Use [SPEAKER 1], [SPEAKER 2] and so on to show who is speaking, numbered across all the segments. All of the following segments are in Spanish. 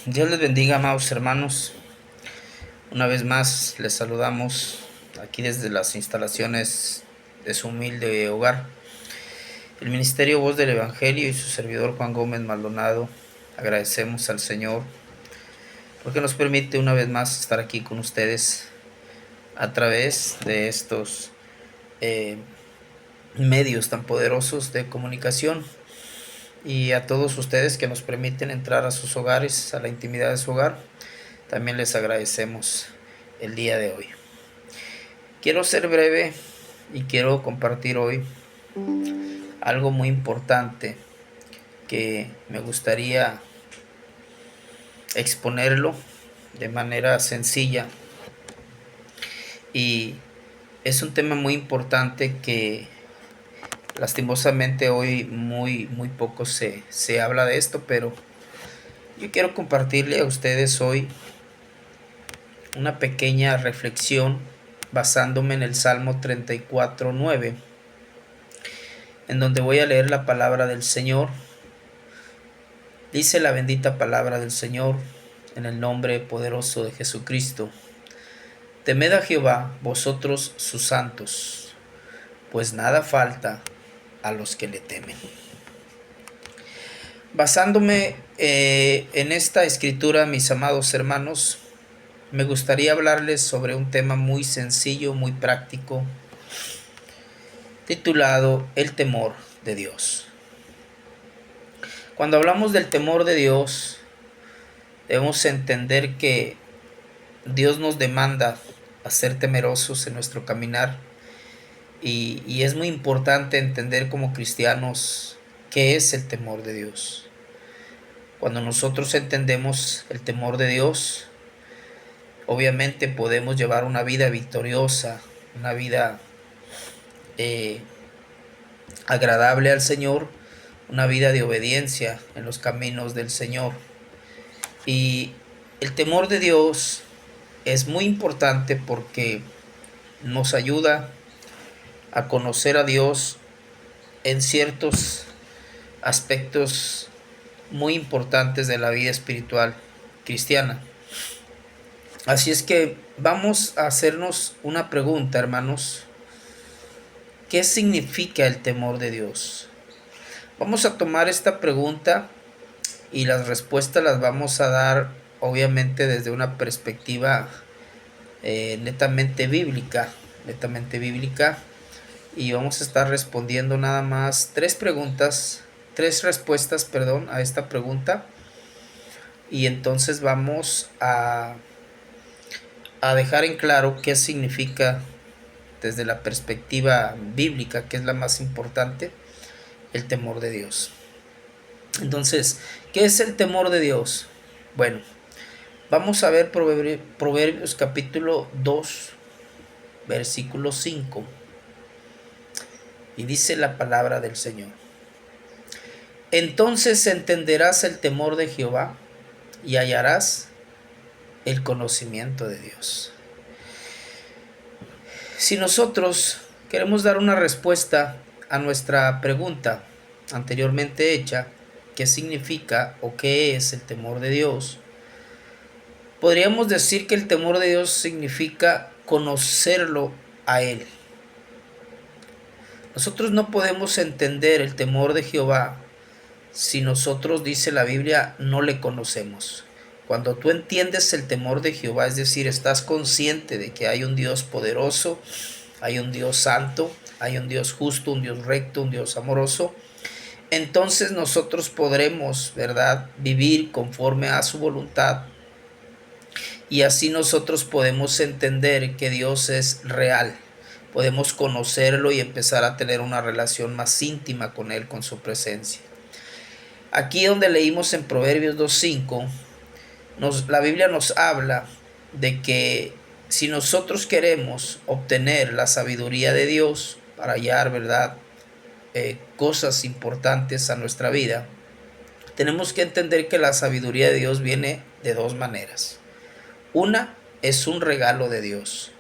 [SPEAKER 1] Dios les bendiga, amados hermanos. Una vez más les saludamos aquí desde las instalaciones de su humilde hogar. El Ministerio Voz del Evangelio y su servidor Juan Gómez Maldonado agradecemos al Señor porque nos permite una vez más estar aquí con ustedes a través de estos medios tan poderosos de comunicación, y a todos ustedes que nos permiten entrar a sus hogares, a la intimidad de su hogar. También les agradecemos el día de hoy. Quiero ser breve y quiero compartir hoy algo muy importante que me gustaría exponerlo de manera sencilla, y es un tema muy importante que lastimosamente hoy muy poco se habla de esto, pero yo quiero compartirle a ustedes hoy una pequeña reflexión basándome en el Salmo 34:9, en donde voy a leer la palabra del Señor. Dice la bendita palabra del Señor en el nombre poderoso de Jesucristo: Temed a Jehová, vosotros sus santos, pues nada falta a los que le temen. Basándome en esta escritura, mis amados hermanos, me gustaría hablarles sobre un tema muy sencillo, muy práctico, titulado El temor de Dios. Cuando hablamos del temor de Dios, debemos entender que Dios nos demanda a ser temerosos en nuestro caminar, y es muy importante entender como cristianos qué es el temor de Dios. Cuando nosotros entendemos el temor de Dios, obviamente podemos llevar una vida victoriosa, una vida agradable al Señor, una vida de obediencia en los caminos del Señor. Y el temor de Dios es muy importante porque nos ayuda a conocer a Dios en ciertos aspectos muy importantes de la vida espiritual cristiana. Así es que vamos a hacernos una pregunta, hermanos. ¿Qué significa el temor de Dios? Vamos a tomar esta pregunta y las respuestas las vamos a dar obviamente desde una perspectiva netamente bíblica, y vamos a estar respondiendo nada más tres respuestas, a esta pregunta, y entonces vamos a dejar en claro qué significa desde la perspectiva bíblica, que es la más importante, el temor de Dios. Entonces, ¿qué es el temor de Dios? Bueno, vamos a ver Proverbios capítulo 2, versículo 5. Y dice la palabra del Señor: Entonces entenderás el temor de Jehová y hallarás el conocimiento de Dios. Si nosotros queremos dar una respuesta a nuestra pregunta anteriormente hecha, ¿qué significa o qué es el temor de Dios?, podríamos decir que el temor de Dios significa conocerlo a Él. Nosotros no podemos entender el temor de Jehová si nosotros, dice la Biblia, no le conocemos. Cuando tú entiendes el temor de Jehová, es decir, estás consciente de que hay un Dios poderoso, hay un Dios santo, hay un Dios justo, un Dios recto, un Dios amoroso, entonces nosotros podremos, ¿verdad?, vivir conforme a su voluntad, y así nosotros podemos entender que Dios es real. Podemos conocerlo y empezar a tener una relación más íntima con Él, con su presencia. Aquí donde leímos en Proverbios 2:5, la Biblia nos habla de que si nosotros queremos obtener la sabiduría de Dios para hallar, ¿verdad?, cosas importantes a nuestra vida, tenemos que entender que la sabiduría de Dios viene de dos maneras. Una es un regalo de Dios,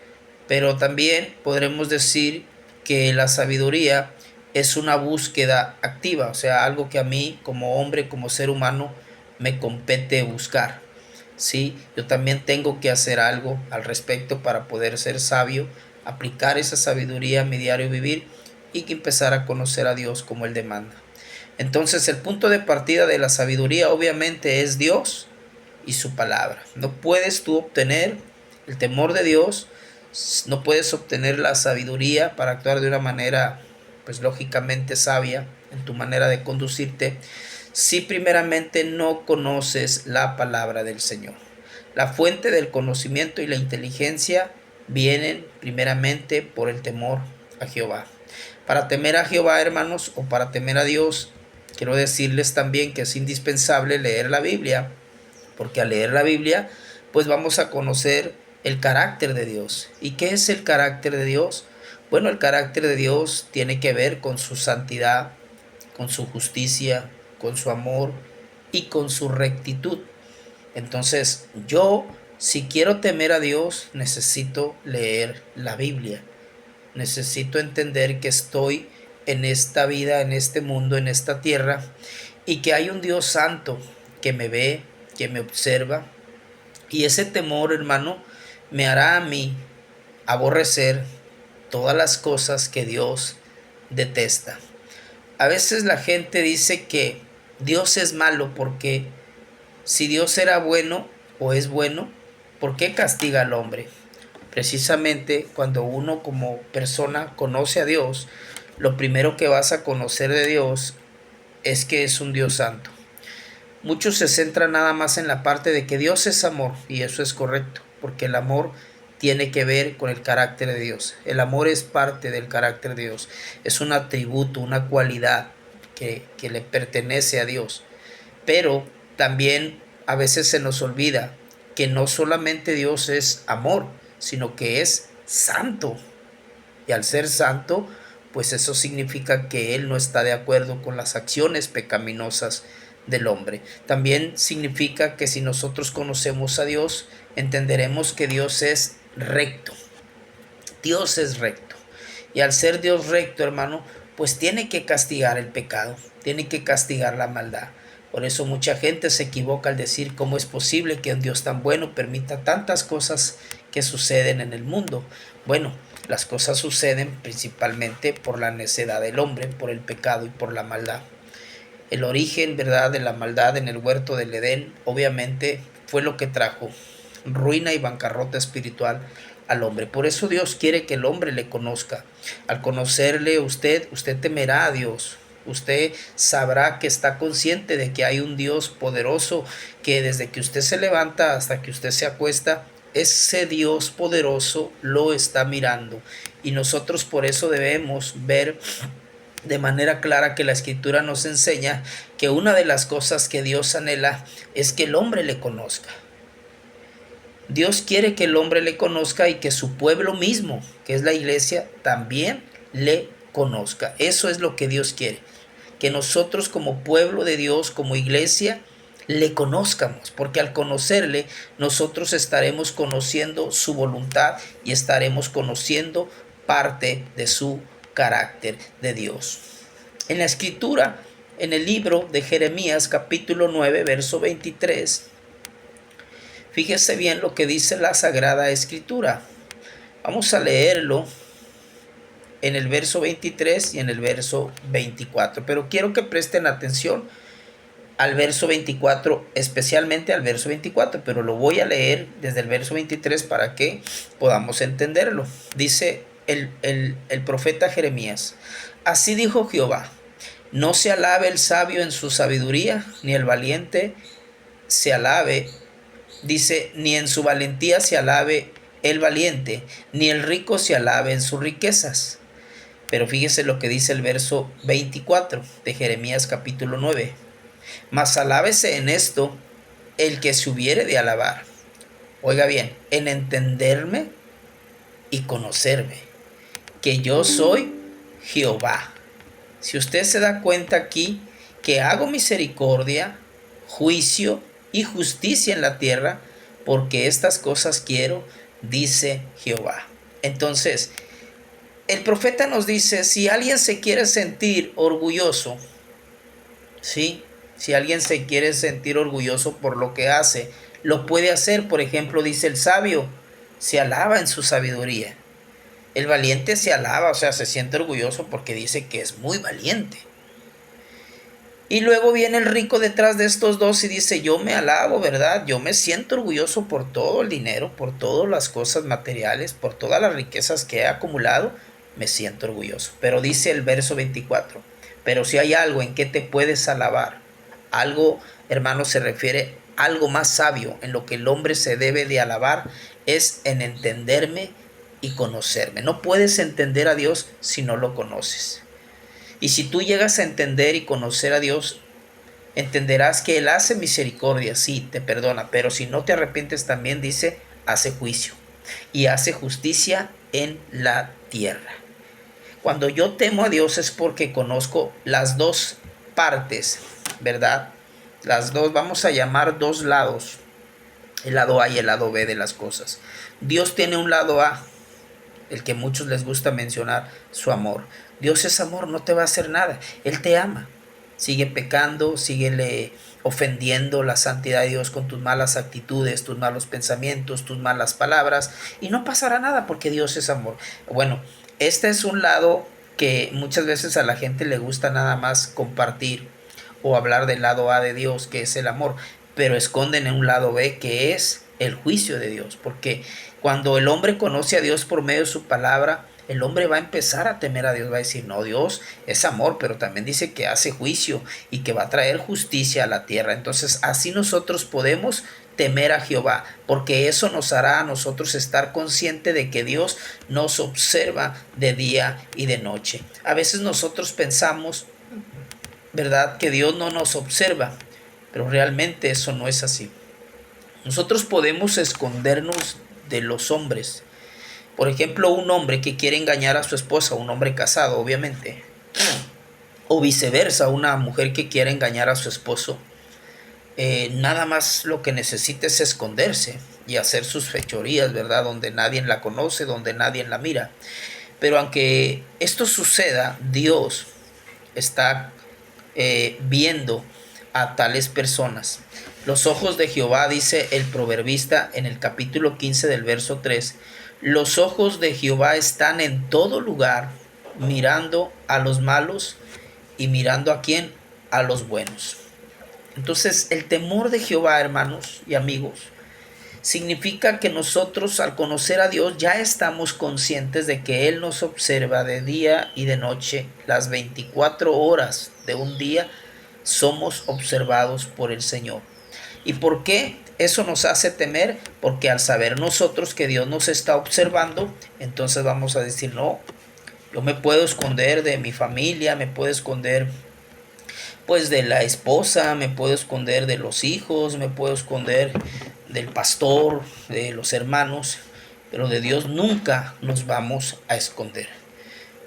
[SPEAKER 1] pero también podremos decir que la sabiduría es una búsqueda activa, o sea, algo que a mí como hombre, como ser humano, me compete buscar. Sí, yo también tengo que hacer algo al respecto para poder ser sabio, aplicar esa sabiduría a mi diario vivir y que empezar a conocer a Dios como Él demanda. Entonces el punto de partida de la sabiduría obviamente es Dios y su palabra. No puedes tú obtener el temor de Dios, no puedes obtener la sabiduría para actuar de una manera, pues lógicamente sabia en tu manera de conducirte, si primeramente no conoces la palabra del Señor. La fuente del conocimiento y la inteligencia vienen primeramente por el temor a Jehová. Para temer a Jehová, hermanos, o para temer a Dios, quiero decirles también que es indispensable leer la Biblia, porque al leer la Biblia, pues vamos a conocer el carácter de Dios. ¿Y qué es el carácter de Dios? Bueno, el carácter de Dios tiene que ver con su santidad, con su justicia, con su amor y con su rectitud. Entonces, yo, si quiero temer a Dios, necesito leer la Biblia. Necesito entender que estoy en esta vida, en este mundo, en esta tierra, y que hay un Dios santo que me ve, que me observa. Y ese temor, hermano, me hará a mí aborrecer todas las cosas que Dios detesta. A veces la gente dice que Dios es malo porque si Dios era bueno o es bueno, ¿por qué castiga al hombre? Precisamente cuando uno como persona conoce a Dios, lo primero que vas a conocer de Dios es que es un Dios santo. Muchos se centran nada más en la parte de que Dios es amor, y eso es correcto, porque el amor tiene que ver con el carácter de Dios. El amor es parte del carácter de Dios, es un atributo, una cualidad que le pertenece a Dios. Pero también a veces se nos olvida que no solamente Dios es amor, sino que es santo. Y al ser santo, pues eso significa que Él no está de acuerdo con las acciones pecaminosas del hombre. También significa que si nosotros conocemos a Dios, entenderemos que Dios es recto. Dios es recto. Y al ser Dios recto, hermano, pues tiene que castigar el pecado, tiene que castigar la maldad. Por eso mucha gente se equivoca al decir cómo es posible que un Dios tan bueno permita tantas cosas que suceden en el mundo. Bueno, las cosas suceden principalmente por la necedad del hombre, por el pecado y por la maldad. El origen, ¿verdad?, de la maldad en el huerto del Edén, obviamente, fue lo que trajo ruina y bancarrota espiritual al hombre. Por eso Dios quiere que el hombre le conozca. Al conocerle usted temerá a Dios. Usted sabrá que está consciente de que hay un Dios poderoso que desde que usted se levanta hasta que usted se acuesta, ese Dios poderoso lo está mirando. Y nosotros por eso debemos ver de manera clara que la escritura nos enseña que una de las cosas que Dios anhela es que el hombre le conozca. Dios quiere que el hombre le conozca y que su pueblo mismo, que es la iglesia, también le conozca. Eso es lo que Dios quiere, que nosotros como pueblo de Dios, como iglesia, le conozcamos, porque al conocerle nosotros estaremos conociendo su voluntad y estaremos conociendo parte de su carácter de Dios. En la escritura, en el libro de Jeremías capítulo 9, verso 23, fíjese bien lo que dice la Sagrada Escritura. Vamos a leerlo en el verso 23 y en el verso 24, pero quiero que presten atención al verso 24, especialmente al verso 24, pero lo voy a leer desde el verso 23 para que podamos entenderlo. Dice el profeta Jeremías: así dijo Jehová, no se alabe el sabio en su sabiduría, ni el valiente se alabe, dice, ni en su valentía se alabe el valiente, ni el rico se alabe en sus riquezas. Pero fíjese lo que dice el verso 24 de Jeremías capítulo 9. Mas alábese en esto el que se hubiere de alabar. Oiga bien, en entenderme y conocerme, que yo soy Jehová. Si usted se da cuenta aquí que hago misericordia, juicio y justicia en la tierra, porque estas cosas quiero, dice Jehová. Entonces, el profeta nos dice, si alguien se quiere sentir orgulloso, ¿sí?, Si alguien se quiere sentir orgulloso por lo que hace, lo puede hacer. Por ejemplo, dice el sabio, se alaba en su sabiduría. El valiente se alaba, o sea, se siente orgulloso porque dice que es muy valiente. Y luego viene el rico detrás de estos dos y dice, yo me alabo, ¿verdad? Yo me siento orgulloso por todo el dinero, por todas las cosas materiales, por todas las riquezas que he acumulado, me siento orgulloso. Pero dice el verso 24, pero si hay algo en que te puedes alabar, algo, hermano, se refiere a algo más sabio en lo que el hombre se debe de alabar, es en entenderme y conocerme. No puedes entender a Dios si no lo conoces. Y si tú llegas a entender y conocer a Dios, entenderás que Él hace misericordia, sí, te perdona, pero si no te arrepientes también dice, hace juicio y hace justicia en la tierra. Cuando yo temo a Dios es porque conozco las dos partes, ¿verdad? Las dos, vamos a llamar dos lados, el lado A y el lado B de las cosas. Dios tiene un lado A, el que muchos les gusta mencionar, su amor. Dios es amor, no te va a hacer nada, Él te ama. Sigue pecando, síguele ofendiendo la santidad de Dios con tus malas actitudes, tus malos pensamientos, tus malas palabras, y no pasará nada porque Dios es amor. Bueno, este es un lado que muchas veces a la gente le gusta nada más compartir o hablar del lado A de Dios, que es el amor, pero esconden en un lado B, que es el juicio de Dios, porque cuando el hombre conoce a Dios por medio de su palabra, el hombre va a empezar a temer a Dios, va a decir, no, Dios es amor, pero también dice que hace juicio y que va a traer justicia a la tierra. Entonces, así nosotros podemos temer a Jehová, porque eso nos hará a nosotros estar consciente de que Dios nos observa de día y de noche. A veces nosotros pensamos, ¿verdad?, que Dios no nos observa, pero realmente eso no es así. Nosotros podemos escondernos de los hombres. Por ejemplo, un hombre que quiere engañar a su esposa, un hombre casado, obviamente, o viceversa, una mujer que quiere engañar a su esposo, nada más lo que necesita es esconderse y hacer sus fechorías, ¿verdad? Donde nadie la conoce, donde nadie la mira. Pero aunque esto suceda, Dios está viendo a tales personas. Los ojos de Jehová, dice el proverbista en el capítulo 15 del verso 3, los ojos de Jehová están en todo lugar, mirando a los malos y mirando a quién, a los buenos. Entonces, el temor de Jehová, hermanos y amigos, significa que nosotros al conocer a Dios ya estamos conscientes de que Él nos observa de día y de noche. Las 24 horas de un día somos observados por el Señor. ¿Y por qué eso nos hace temer? Porque al saber nosotros que Dios nos está observando, entonces vamos a decir, no, yo me puedo esconder de mi familia, me puedo esconder pues de la esposa, me puedo esconder de los hijos, me puedo esconder del pastor, de los hermanos, pero de Dios nunca nos vamos a esconder.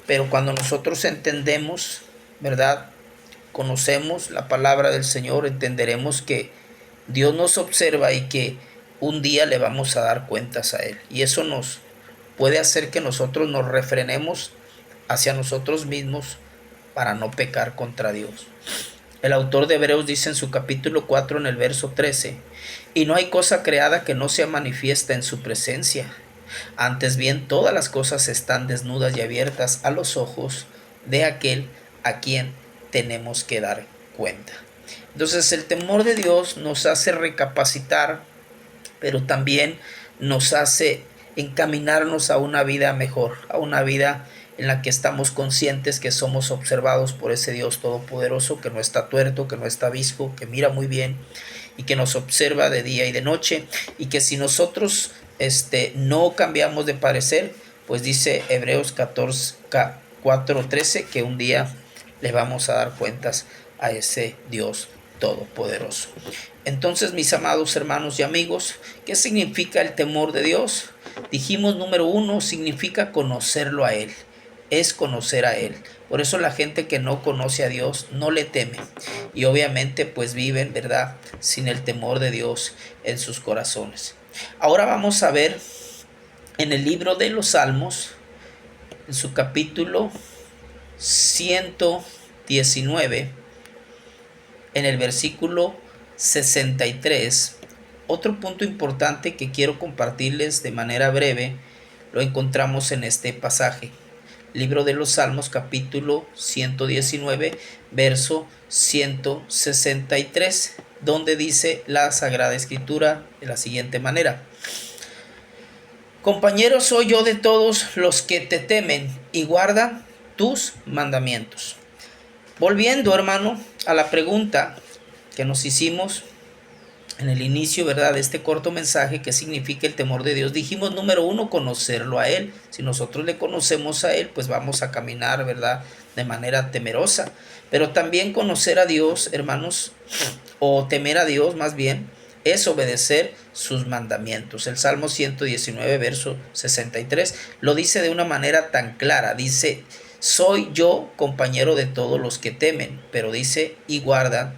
[SPEAKER 1] Pero cuando nosotros entendemos, ¿verdad?, conocemos la palabra del Señor, entenderemos que Dios nos observa y que un día le vamos a dar cuentas a Él. Y eso nos puede hacer que nosotros nos refrenemos hacia nosotros mismos para no pecar contra Dios. El autor de Hebreos dice en su capítulo 4 en el verso 13, y no hay cosa creada que no sea manifiesta en su presencia. Antes bien, todas las cosas están desnudas y abiertas a los ojos de aquel a quien tenemos que dar cuenta. Entonces, el temor de Dios nos hace recapacitar, pero también nos hace encaminarnos a una vida mejor, a una vida en la que estamos conscientes que somos observados por ese Dios todopoderoso, que no está tuerto, que no está visco, que mira muy bien y que nos observa de día y de noche, y que si nosotros no cambiamos de parecer, pues dice Hebreos 4:13 que un día le vamos a dar cuentas a ese Dios todopoderoso. Entonces, mis amados hermanos y amigos, ¿qué significa el temor de Dios? Dijimos, número 1, significa conocerlo a Él, es conocer a Él. Por eso la gente que no conoce a Dios no le teme y obviamente pues viven, ¿verdad?, sin el temor de Dios en sus corazones. Ahora vamos a ver en el libro de los Salmos, en su capítulo 119, en el versículo 63. Otro punto importante que quiero compartirles de manera breve lo encontramos en este pasaje. Libro de los Salmos, capítulo 119, verso 163, donde dice la Sagrada Escritura de la siguiente manera: compañero soy yo de todos los que te temen y guardan tus mandamientos. Volviendo, hermano, a la pregunta que nos hicimos en el inicio, ¿verdad?, de este corto mensaje, ¿qué significa el temor de Dios? Dijimos, número uno, conocerlo a Él. Si nosotros le conocemos a Él, pues vamos a caminar, ¿verdad?, de manera temerosa. Pero también conocer a Dios, hermanos, o temer a Dios más bien, es obedecer sus mandamientos. El Salmo 119, verso 63, lo dice de una manera tan clara. Dice, soy yo compañero de todos los que temen, pero dice, y guardan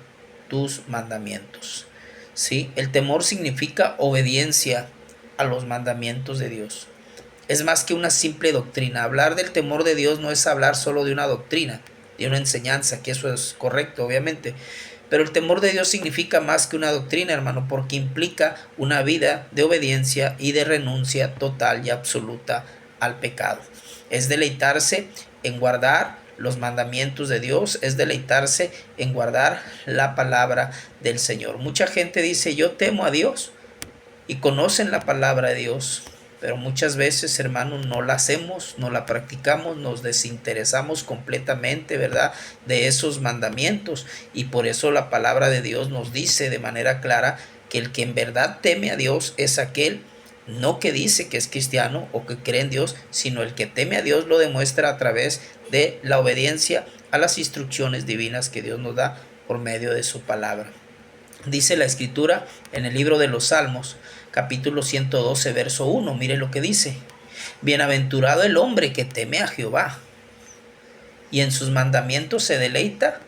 [SPEAKER 1] tus mandamientos. ¿Sí? El temor significa obediencia a los mandamientos de Dios. Es más que una simple doctrina. Hablar del temor de Dios no es hablar solo de una doctrina, de una enseñanza, que eso es correcto, obviamente. Pero el temor de Dios significa más que una doctrina, hermano, porque implica una vida de obediencia y de renuncia total y absoluta al pecado. Es deleitarse en guardar los mandamientos de Dios, es deleitarse en guardar la palabra del Señor. Mucha gente dice, yo temo a Dios, y conocen la palabra de Dios, pero muchas veces, hermanos, no la hacemos, no la practicamos, nos desinteresamos completamente, ¿verdad?, de esos mandamientos. Y por eso la palabra de Dios nos dice de manera clara que el que en verdad teme a Dios es aquel, no que dice que es cristiano o que cree en Dios, sino el que teme a Dios lo demuestra a través de la obediencia a las instrucciones divinas que Dios nos da por medio de su palabra. Dice la Escritura en el libro de los Salmos, capítulo 112, verso 1. Mire lo que dice: bienaventurado el hombre que teme a Jehová y en sus mandamientos se deleita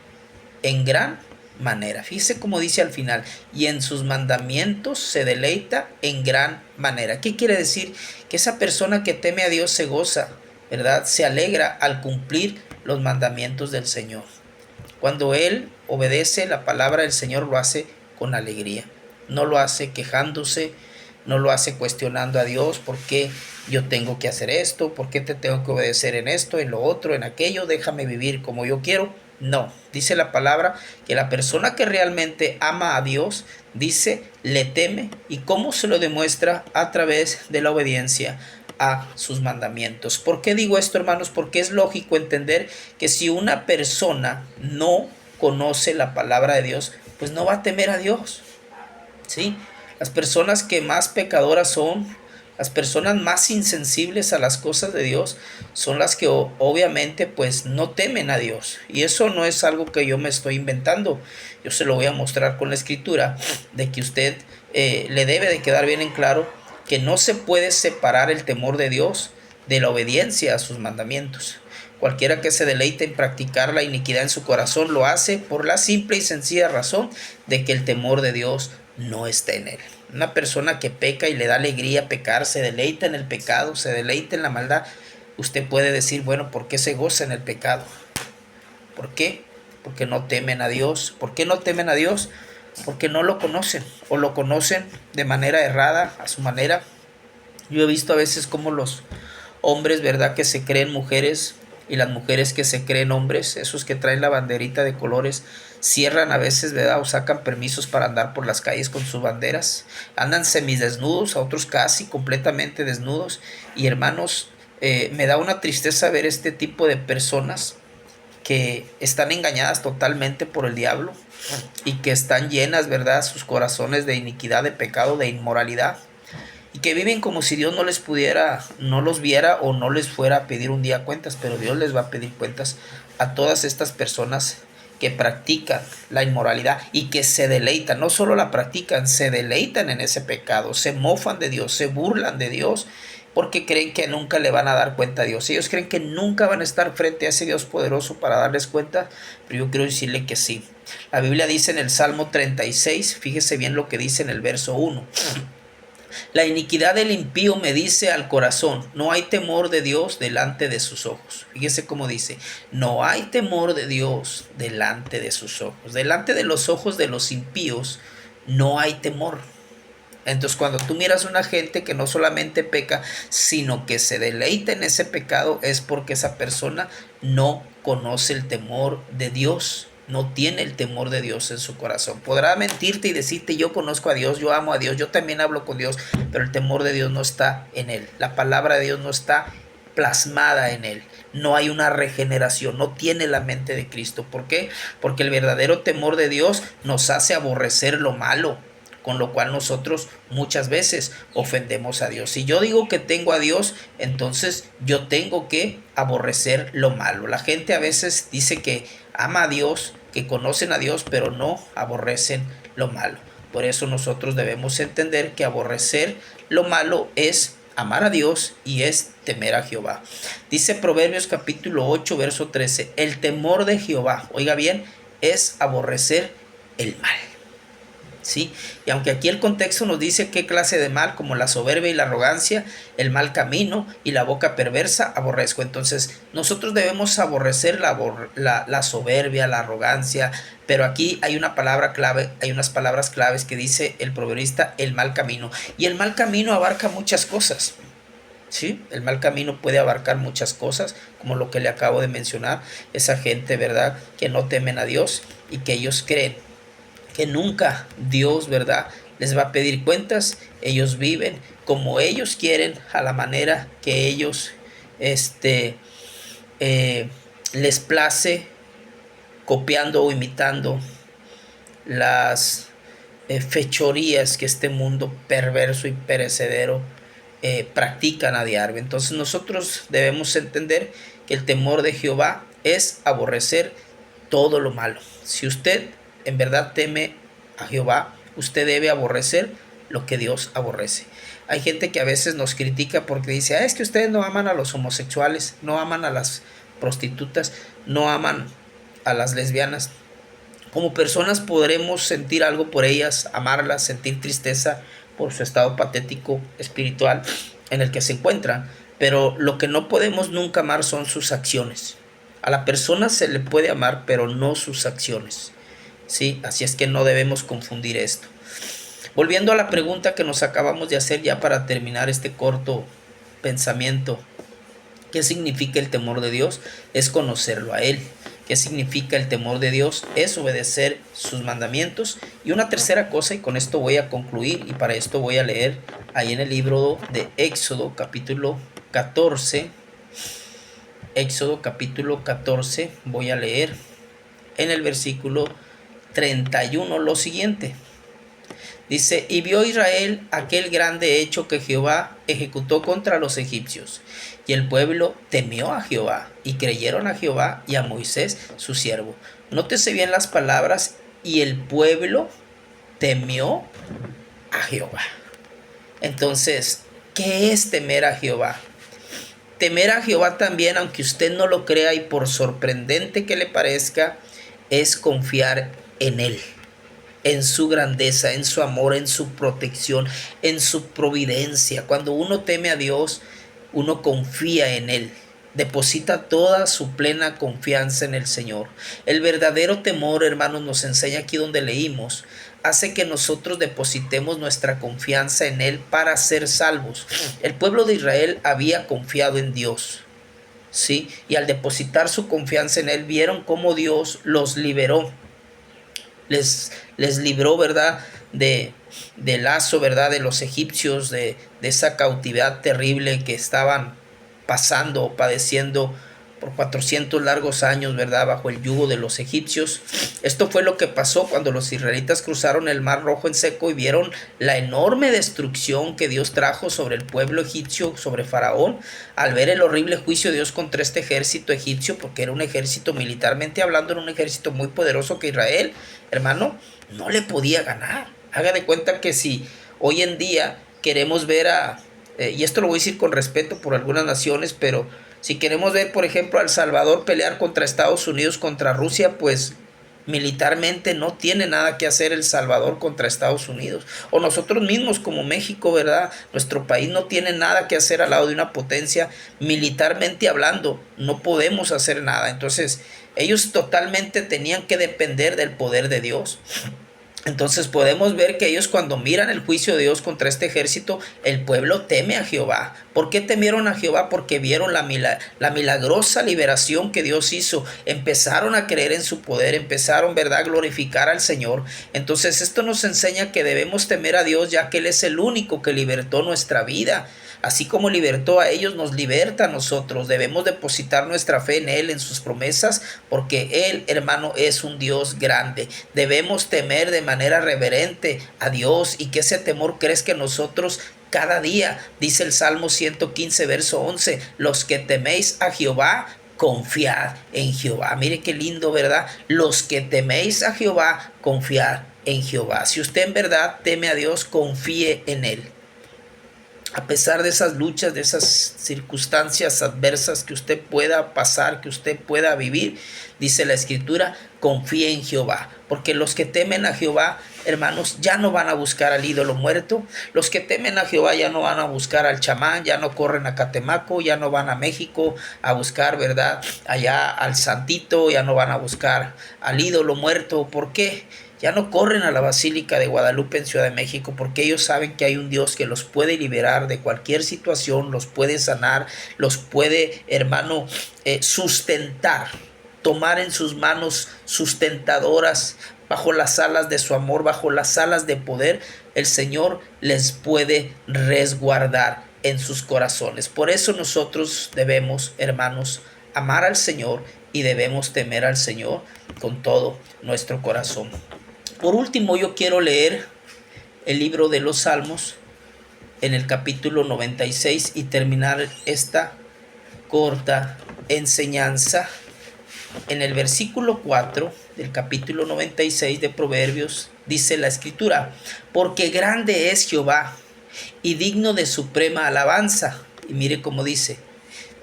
[SPEAKER 1] en gran manera. Fíjese cómo dice al final, y en sus mandamientos se deleita en gran manera. ¿Qué quiere decir? Que esa persona que teme a Dios se goza, ¿verdad?, se alegra al cumplir los mandamientos del Señor. Cuando él obedece la palabra del Señor, lo hace con alegría. No lo hace quejándose, no lo hace cuestionando a Dios, ¿por qué yo tengo que hacer esto? ¿Por qué te tengo que obedecer en esto, en lo otro, en aquello? Déjame vivir como yo quiero. No, dice la palabra que la persona que realmente ama a Dios, dice, le teme. ¿Y cómo se lo demuestra? A través de la obediencia a sus mandamientos. ¿Por qué digo esto, hermanos? Porque es lógico entender que si una persona no conoce la palabra de Dios, pues no va a temer a Dios, ¿sí? Las personas que más pecadoras son, las personas más insensibles a las cosas de Dios, son las que obviamente pues no temen a Dios. Y eso no es algo que yo me estoy inventando. Yo se lo voy a mostrar con la Escritura, de que usted le debe de quedar bien en claro que no se puede separar el temor de Dios de la obediencia a sus mandamientos. Cualquiera que se deleite en practicar la iniquidad en su corazón lo hace por la simple y sencilla razón de que el temor de Dios no está en él. Una persona que peca y le da alegría pecar, se deleita en el pecado, se deleita en la maldad, usted puede decir, bueno, ¿por qué se goza en el pecado? ¿Por qué? Porque no temen a Dios. ¿Por qué no temen a Dios? Porque no lo conocen, o lo conocen de manera errada, a su manera. Yo he visto a veces como los hombres, ¿verdad?, que se creen mujeres, y las mujeres que se creen hombres, esos que traen la banderita de colores, cierran a veces, ¿verdad?, o sacan permisos para andar por las calles con sus banderas. Andan semidesnudos, a otros casi completamente desnudos. Y hermanos, me da una tristeza ver este tipo de personas que están engañadas totalmente por el diablo y que están llenas, ¿verdad?, sus corazones de iniquidad, de pecado, de inmoralidad, y que viven como si Dios no los viera o no les fuera a pedir un día cuentas. Pero Dios les va a pedir cuentas a todas estas personas que practican la inmoralidad y que se deleitan, no solo la practican, se deleitan en ese pecado, se mofan de Dios, se burlan de Dios, porque creen que nunca le van a dar cuenta a Dios. Ellos creen que nunca van a estar frente a ese Dios poderoso para darles cuenta, pero yo quiero decirle que sí. La Biblia dice en el Salmo 36, fíjese bien lo que dice en el verso 1. La iniquidad del impío me dice al corazón, no hay temor de Dios delante de sus ojos. Fíjese cómo dice, no hay temor de Dios delante de sus ojos. Delante de los ojos de los impíos no hay temor. Entonces, cuando tú miras a una gente que no solamente peca, sino que se deleita en ese pecado, es porque esa persona no conoce el temor de Dios, no tiene el temor de Dios en su corazón. Podrá mentirte y decirte, yo conozco a Dios, yo amo a Dios, yo también hablo con Dios, pero el temor de Dios no está en él. La palabra de Dios no está plasmada en él. No hay una regeneración, no tiene la mente de Cristo. ¿Por qué? Porque el verdadero temor de Dios nos hace aborrecer lo malo, con lo cual nosotros muchas veces ofendemos a Dios. Si yo digo que tengo a Dios, entonces yo tengo que aborrecer lo malo. La gente a veces dice que ama a Dios, que conocen a Dios, pero no aborrecen lo malo. Por eso nosotros debemos entender que aborrecer lo malo es amar a Dios y es temer a Jehová. Dice Proverbios capítulo 8, verso 13, el temor de Jehová, oiga bien, es aborrecer el mal. ¿Sí? Y aunque aquí el contexto nos dice qué clase de mal, como la soberbia y la arrogancia, el mal camino y la boca perversa, aborrezco. Entonces nosotros debemos aborrecer la soberbia, la arrogancia, pero aquí hay una palabra clave, hay unas palabras claves que dice el proverbista, el mal camino. Y el mal camino abarca muchas cosas. ¿Sí? El mal camino puede abarcar muchas cosas, como lo que le acabo de mencionar, esa gente, ¿verdad?, que no temen a Dios y que ellos creen que nunca Dios, ¿verdad?, les va a pedir cuentas. Ellos viven como ellos quieren, a la manera que ellos les place, copiando o imitando las fechorías que este mundo perverso y perecedero practican a diario. Entonces nosotros debemos entender que el temor de Jehová es aborrecer todo lo malo. Si usted en verdad teme a Jehová, usted debe aborrecer lo que Dios aborrece. Hay gente que a veces nos critica porque dice, es que ustedes no aman a los homosexuales, no aman a las prostitutas, no aman a las lesbianas. Como personas podremos sentir algo por ellas, amarlas, sentir tristeza por su estado patético espiritual en el que se encuentran, pero lo que no podemos nunca amar son sus acciones. A la persona se le puede amar, pero no sus acciones. Sí, así es que no debemos confundir esto. Volviendo a la pregunta que nos acabamos de hacer ya para terminar este corto pensamiento, ¿qué significa el temor de Dios? Es conocerlo a Él. ¿Qué significa el temor de Dios? Es obedecer sus mandamientos. Y una tercera cosa, y con esto voy a concluir, y para esto voy a leer ahí en el libro de Éxodo capítulo 14. Éxodo capítulo 14, voy a leer en el versículo 31 lo siguiente. Dice, y vio Israel aquel grande hecho que Jehová ejecutó contra los egipcios. Y el pueblo temió a Jehová, y creyeron a Jehová y a Moisés su siervo. Nótese bien las palabras, y el pueblo temió a Jehová. Entonces, ¿qué es temer a Jehová? Temer a Jehová también, aunque usted no lo crea y por sorprendente que le parezca, es confiar en Él, en su grandeza, en su amor, en su protección, en su providencia. Cuando uno teme a Dios, uno confía en Él, deposita toda su plena confianza en el Señor. El verdadero temor, hermanos, nos enseña aquí donde leímos, hace que nosotros depositemos nuestra confianza en Él para ser salvos. El pueblo de Israel había confiado en Dios, ¿sí? Y al depositar su confianza en Él, vieron cómo Dios los liberó. Les libró, ¿verdad?, del lazo, ¿verdad?, de los egipcios, de esa cautividad terrible que estaban pasando o padeciendo por 400 largos años, ¿verdad?, bajo el yugo de los egipcios. Esto fue lo que pasó cuando los israelitas cruzaron el Mar Rojo en seco y vieron la enorme destrucción que Dios trajo sobre el pueblo egipcio, sobre Faraón, al ver el horrible juicio de Dios contra este ejército egipcio, porque era un ejército, militarmente hablando, era un ejército muy poderoso que Israel, hermano, no le podía ganar. Haga de cuenta que si hoy en día queremos ver y esto lo voy a decir con respeto por algunas naciones, pero si queremos ver, por ejemplo, a El Salvador pelear contra Estados Unidos, contra Rusia, pues Militarmente no tiene nada que hacer El Salvador contra Estados Unidos. O nosotros mismos como México, ¿verdad? Nuestro país no tiene nada que hacer al lado de una potencia. Militarmente hablando, no podemos hacer nada. Entonces, ellos totalmente tenían que depender del poder de Dios. Entonces podemos ver que ellos, cuando miran el juicio de Dios contra este ejército, el pueblo teme a Jehová. ¿Por qué temieron a Jehová? Porque vieron la milagrosa liberación que Dios hizo. Empezaron a creer en su poder, empezaron, ¿verdad?, a glorificar al Señor. Entonces esto nos enseña que debemos temer a Dios, ya que Él es el único que libertó nuestra vida. Así como libertó a ellos, nos liberta a nosotros. Debemos depositar nuestra fe en Él, en sus promesas, porque Él, hermano, es un Dios grande. Debemos temer de manera reverente a Dios, y que ese temor crezca en nosotros cada día. Dice el Salmo 115, verso 11, los que teméis a Jehová, confiad en Jehová. Mire qué lindo, ¿verdad? Los que teméis a Jehová, confiad en Jehová. Si usted en verdad teme a Dios, confíe en Él. A pesar de esas luchas, de esas circunstancias adversas que usted pueda pasar, que usted pueda vivir, dice la Escritura, confíe en Jehová. Porque los que temen a Jehová, hermanos, ya no van a buscar al ídolo muerto. Los que temen a Jehová ya no van a buscar al chamán, ya no corren a Catemaco, ya no van a México a buscar, ¿verdad?, allá al santito, ya no van a buscar al ídolo muerto. ¿Por qué? Ya no corren a la Basílica de Guadalupe en Ciudad de México, porque ellos saben que hay un Dios que los puede liberar de cualquier situación, los puede sanar, los puede, hermano, sustentar, tomar en sus manos sustentadoras, bajo las alas de su amor, bajo las alas de poder. El Señor les puede resguardar en sus corazones. Por eso nosotros debemos, hermanos, amar al Señor, y debemos temer al Señor con todo nuestro corazón. Por último, yo quiero leer el libro de los Salmos en el capítulo 96 y terminar esta corta enseñanza. En el versículo 4 del capítulo 96 de Proverbios dice la Escritura: porque grande es Jehová y digno de suprema alabanza. Y mire cómo dice: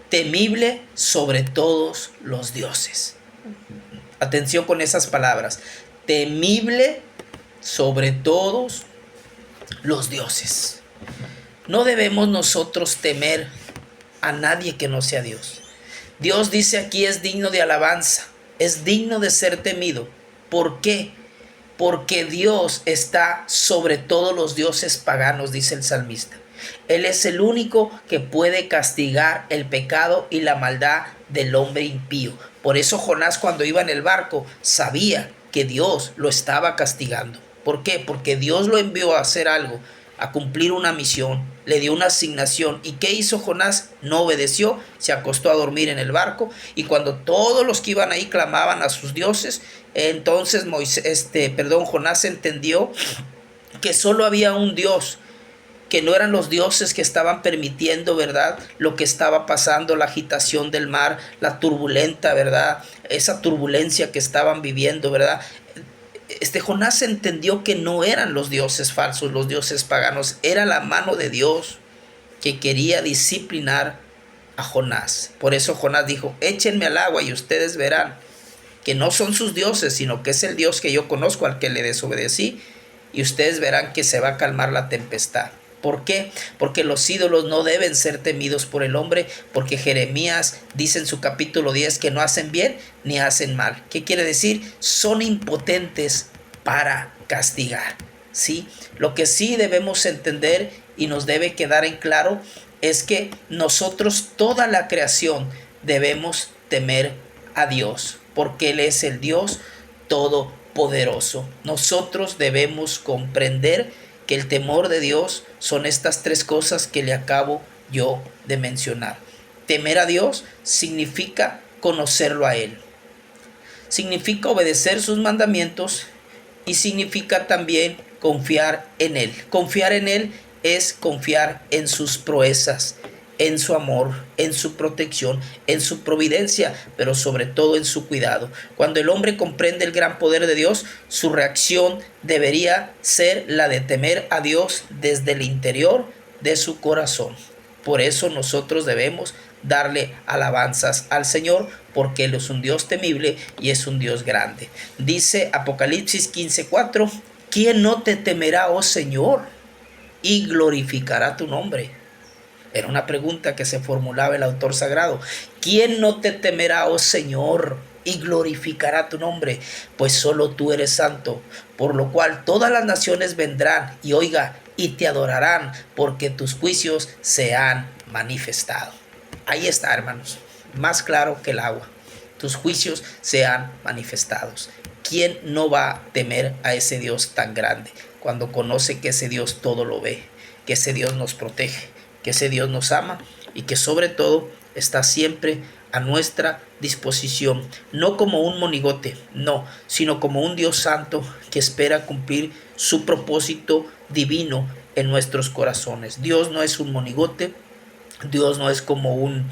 [SPEAKER 1] temible sobre todos los dioses. Atención con esas palabras: temible sobre todos los dioses. No debemos nosotros temer a nadie que no sea Dios. Dios, dice aquí, es digno de alabanza, es digno de ser temido. ¿Por qué? Porque Dios está sobre todos los dioses paganos, dice el salmista. Él es el único que puede castigar el pecado y la maldad del hombre impío. Por eso Jonás, cuando iba en el barco, sabía que Dios lo estaba castigando. ¿Por qué? Porque Dios lo envió a hacer algo, a cumplir una misión, le dio una asignación. ¿Y qué hizo Jonás? No obedeció, se acostó a dormir en el barco, y cuando todos los que iban ahí clamaban a sus dioses, entonces Jonás entendió que solo había un Dios, que no eran los dioses que estaban permitiendo, ¿verdad?, lo que estaba pasando, la agitación del mar, la turbulenta, ¿verdad?, esa turbulencia que estaban viviendo, ¿verdad? Jonás entendió que no eran los dioses falsos, los dioses paganos, era la mano de Dios que quería disciplinar a Jonás. Por eso Jonás dijo: échenme al agua y ustedes verán que no son sus dioses, sino que es el Dios que yo conozco, al que le desobedecí, y ustedes verán que se va a calmar la tempestad. ¿Por qué? Porque los ídolos no deben ser temidos por el hombre, porque Jeremías dice en su capítulo 10 que no hacen bien ni hacen mal. ¿Qué quiere decir? Son impotentes para castigar, ¿sí? Lo que sí debemos entender y nos debe quedar en claro es que nosotros, toda la creación, debemos temer a Dios, porque Él es el Dios todopoderoso. Nosotros debemos comprender que el temor de Dios son estas tres cosas que le acabo yo de mencionar. Temer a Dios significa conocerlo a Él, significa obedecer sus mandamientos, y significa también confiar en Él. Confiar en Él es confiar en sus proezas, en su amor, en su protección, en su providencia, pero sobre todo en su cuidado. Cuando el hombre comprende el gran poder de Dios, su reacción debería ser la de temer a Dios desde el interior de su corazón. Por eso nosotros debemos darle alabanzas al Señor, porque Él es un Dios temible y es un Dios grande. Dice Apocalipsis 15:4, ¿quién no te temerá, oh Señor, y glorificará tu nombre? Era una pregunta que se formulaba el autor sagrado. ¿Quién no te temerá, oh Señor, y glorificará tu nombre? Pues solo tú eres santo, por lo cual todas las naciones vendrán y oiga, y te adorarán, porque tus juicios se han manifestado. Ahí está, hermanos, más claro que el agua. Tus juicios se han manifestado. ¿Quién no va a temer a ese Dios tan grande cuando conoce que ese Dios todo lo ve, que ese Dios nos protege, que ese Dios nos ama y que sobre todo está siempre a nuestra disposición, no como un monigote, no, sino como un Dios santo que espera cumplir su propósito divino en nuestros corazones? Dios no es un monigote, Dios no es como un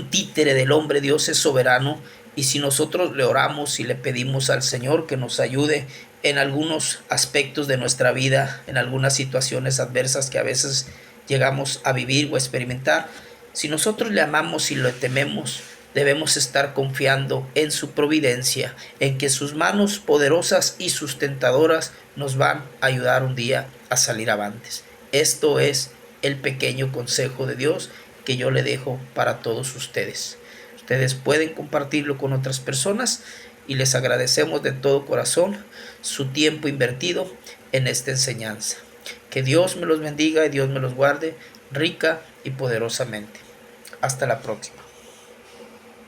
[SPEAKER 1] títere del hombre. Dios es soberano, y si nosotros le oramos y le pedimos al Señor que nos ayude en algunos aspectos de nuestra vida, en algunas situaciones adversas que a veces llegamos a vivir o experimentar, si nosotros le amamos y le tememos, debemos estar confiando en su providencia, en que sus manos poderosas y sustentadoras nos van a ayudar un día a salir avantes. Esto es el pequeño consejo de Dios que yo le dejo para todos ustedes. Ustedes pueden compartirlo con otras personas y les agradecemos de todo corazón su tiempo invertido en esta enseñanza. Que Dios me los bendiga y Dios me los guarde rica y poderosamente. Hasta la próxima.